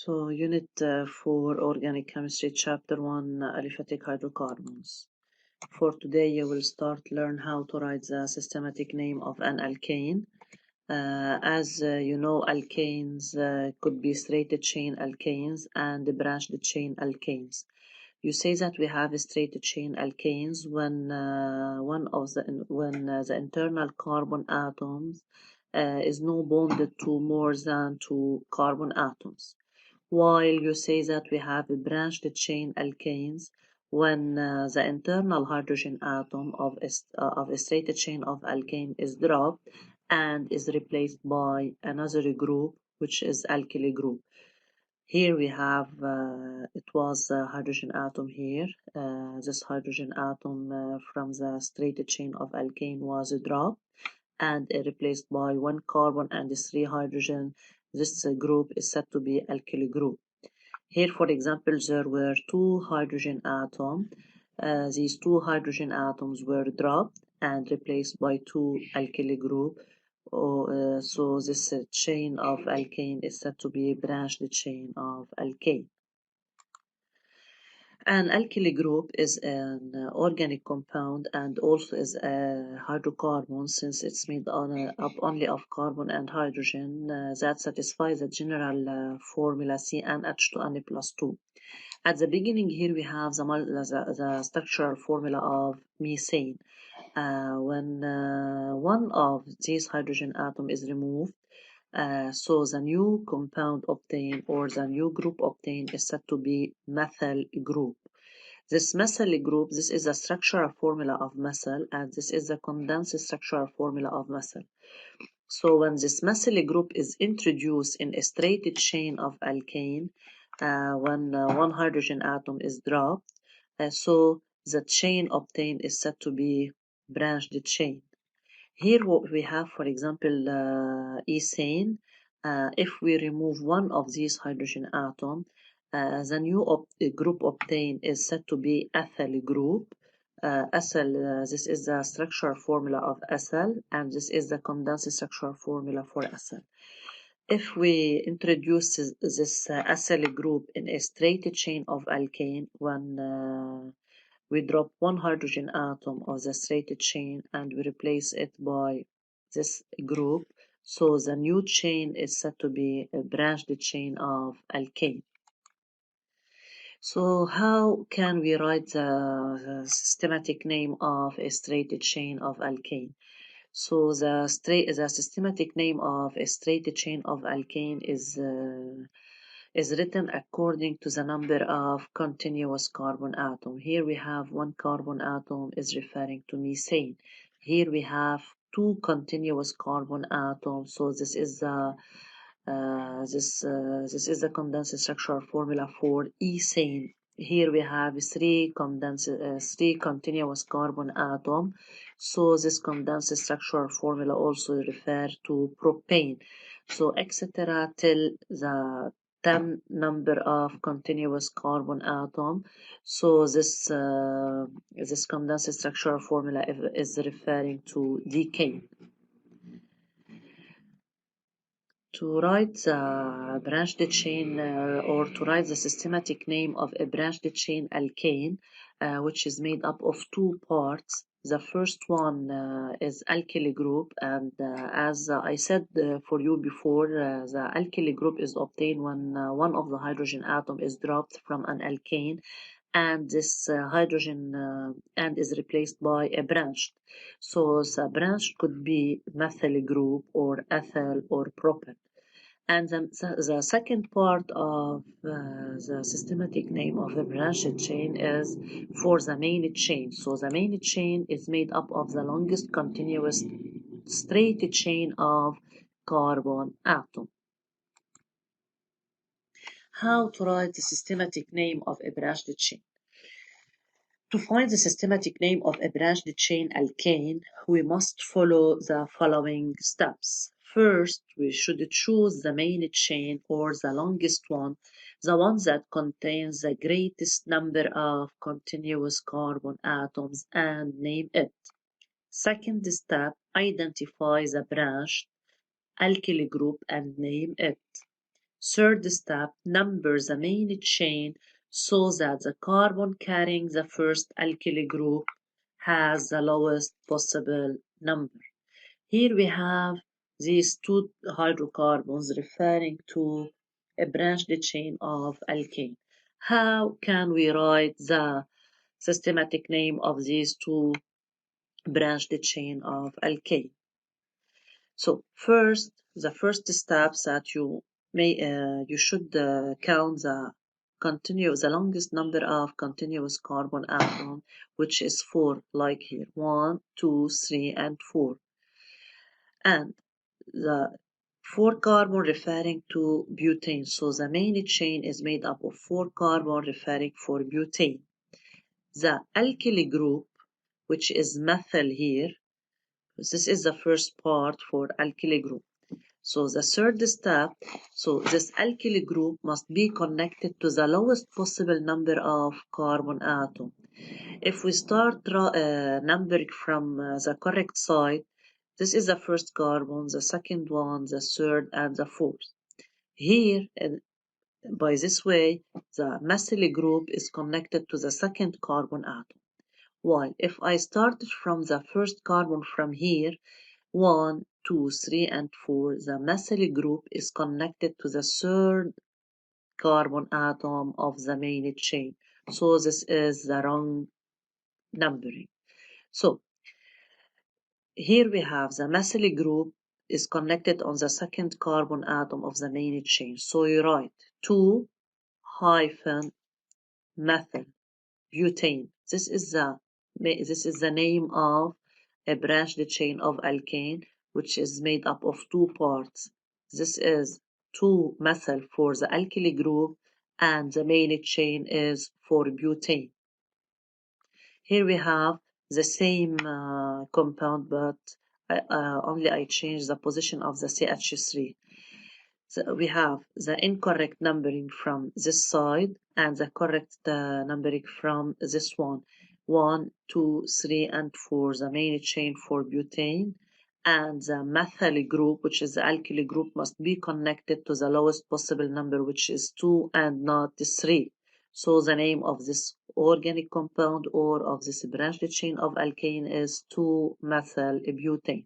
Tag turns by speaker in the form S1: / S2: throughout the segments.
S1: So, Unit 4 Organic Chemistry, Chapter 1 Aliphatic Hydrocarbons. For today, you will learn how to write the systematic name of an alkane. As you know, alkanes could be straight chain alkanes and branched chain alkanes. You say that we have straight chain alkanes when the internal carbon atoms is not bonded to more than two carbon atoms. While you say that we have branched chain alkanes when the internal hydrogen atom of a straight chain of alkane is dropped and is replaced by another group, which is alkyl group. Here we have, it was a hydrogen atom here. This hydrogen atom from the straight chain of alkane was dropped and replaced by one carbon and three hydrogen. This group is said to be alkyl group. Here, for example, there were two hydrogen atoms. These two hydrogen atoms were dropped and replaced by two alkyl group. So this chain of alkane is said to be a branched chain of alkane. An alkyl group is an organic compound and also is a hydrocarbon, since it's made up only of carbon and hydrogen that satisfies the general formula CnH2n plus 2. At the beginning here we have the structural formula of methane. When one of these hydrogen atoms is removed, so the new compound obtained or the new group obtained is said to be methyl group. This methyl group, this is the structural formula of methyl, and this is the condensed structural formula of methyl. So when this methyl group is introduced in a straight chain of alkane, when one hydrogen atom is dropped, so the chain obtained is said to be branched chain. Here what we have, for example, ethane. If we remove one of these hydrogen atoms, the new group obtained is said to be ethyl group. This is the structural formula of ethyl, and this is the condensed structural formula for ethyl. If we introduce this ethyl group in a straight chain of alkane, when we drop one hydrogen atom of the straight chain and we replace it by this group, so the new chain is said to be a branched chain of alkane. So how can we write the systematic name of a straight chain of alkane? So the systematic name of a straight chain of alkane is written according to the number of continuous carbon atom. Here we have one carbon atom is referring to methane. Here we have two continuous carbon atoms. So this is the condensed structural formula for ethane. Here we have three continuous carbon atom. So this condensed structural formula also refers to propane. So etc. till the 10 number of continuous carbon atom. So this condensed structural formula is referring to decane. To write the branched chain or to write the systematic name of a branched chain alkane, which is made up of two parts. The first one is alkyl group, and as I said for you before, the alkyl group is obtained when one of the hydrogen atom is dropped from an alkane, and this hydrogen and is replaced by a branched. So the branched could be methyl group or ethyl or propane. And the second part of the systematic name of the branched chain is for the main chain. So the main chain is made up of the longest continuous straight chain of carbon atom. How to write the systematic name of a branched chain? To find the systematic name of a branched chain alkane, we must follow the following steps. First, we should choose the main chain or the longest one, the one that contains the greatest number of continuous carbon atoms, and name it. Second step, identify the branched alkyl group and name it. Third step, number the main chain so that the carbon carrying the first alkyl group has the lowest possible number. Here we have these two hydrocarbons referring to a branched chain of alkane. How can we write the systematic name of these two branched chain of alkane? So first, the first step that you should count the longest number of continuous carbon atom, which is 4, like here, 1, 2, 3, and 4. And the 4 carbon referring to butane. So the main chain is made up of 4 carbon referring for butane. The alkyl group, which is methyl here, this is the first part for alkyl group. So the third step, so this alkyl group must be connected to the lowest possible number of carbon atom. If we start numbering from the correct side, this is the first carbon, the second one, the third, and the fourth. Here, by this way, the methyl group is connected to the second carbon atom. While if I started from the first carbon from here, 1, 2, 3, and 4, the methyl group is connected to the third carbon atom of the main chain. So this is the wrong numbering. So here we have the methyl group is connected on the second carbon atom of the main chain. So you write 2 hyphen methyl butane. This is the name of a branched chain of alkane, which is made up of 2 parts. This is 2-methyl for the alkyl group, and the main chain is for butane. Here we have the same compound, but only I change the position of the CH3. So we have the incorrect numbering from this side and the correct numbering from this one. 1, 2, 3, and 4, the main chain for butane. And the methyl group, which is the alkyl group, must be connected to the lowest possible number, which is 2 and not 3. So the name of this organic compound or of this branched chain of alkane is 2-methyl butane.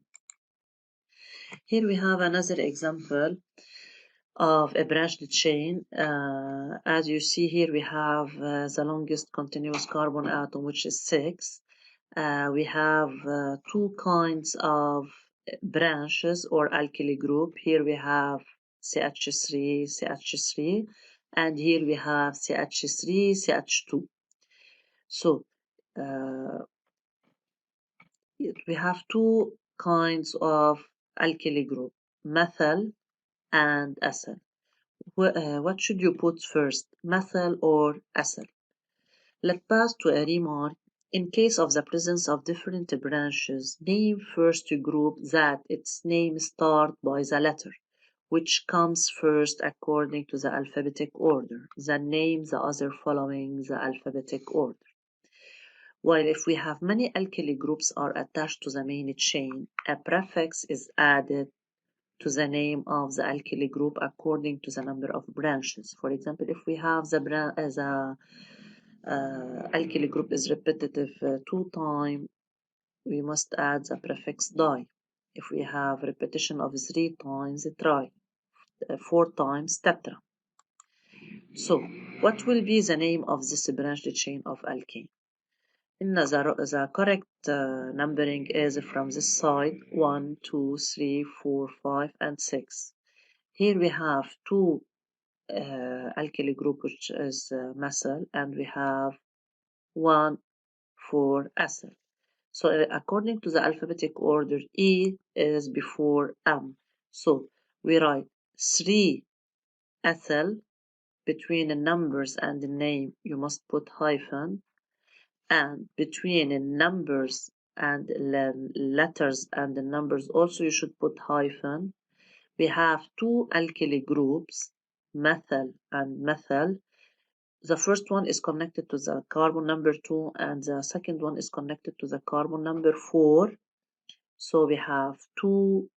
S1: Here we have another example of a branched chain. As you see here, we have the longest continuous carbon atom, which is 6. We have 2 kinds of branches or alkyl group. Here we have CH3, CH3, and here we have CH3, CH2. So we have 2 kinds of alkyl group, methyl and acyl. What should you put first, methyl or acyl? Let's pass to a remark. In case of the presence of different branches, name first a group that its name starts by the letter, which comes first according to the alphabetic order, then name the other following the alphabetic order. While if we have many alkyl groups are attached to the main chain, a prefix is added to the name of the alkyl group according to the number of branches. For example, if we have the alkyl group is repetitive 2 times, we must add the prefix di. If we have repetition of 3 times, tri, 4 times, tetra. So, what will be the name of this branched chain of alkane? The correct numbering is from this side 1, 2, 3, 4, 5, and 6. Here we have 2 alkyl group, which is methyl, and we have 1 for acyl. So according to the alphabetic order, E is before M. So we write 3 ethyl. Between the numbers and the name, you must put hyphen. And between the numbers and the letters and the numbers, also you should put hyphen. We have 2 alkyl groups, methyl and methyl. The first one is connected to the carbon number 2 and the second one is connected to the carbon number 4. So we have 2,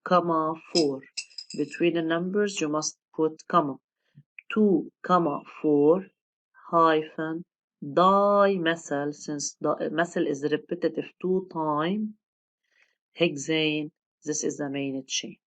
S1: 4. Between the numbers, you must put comma. 2, comma 4 hyphen dimethyl, since the methyl is repetitive 2 times hexane. This is the main chain.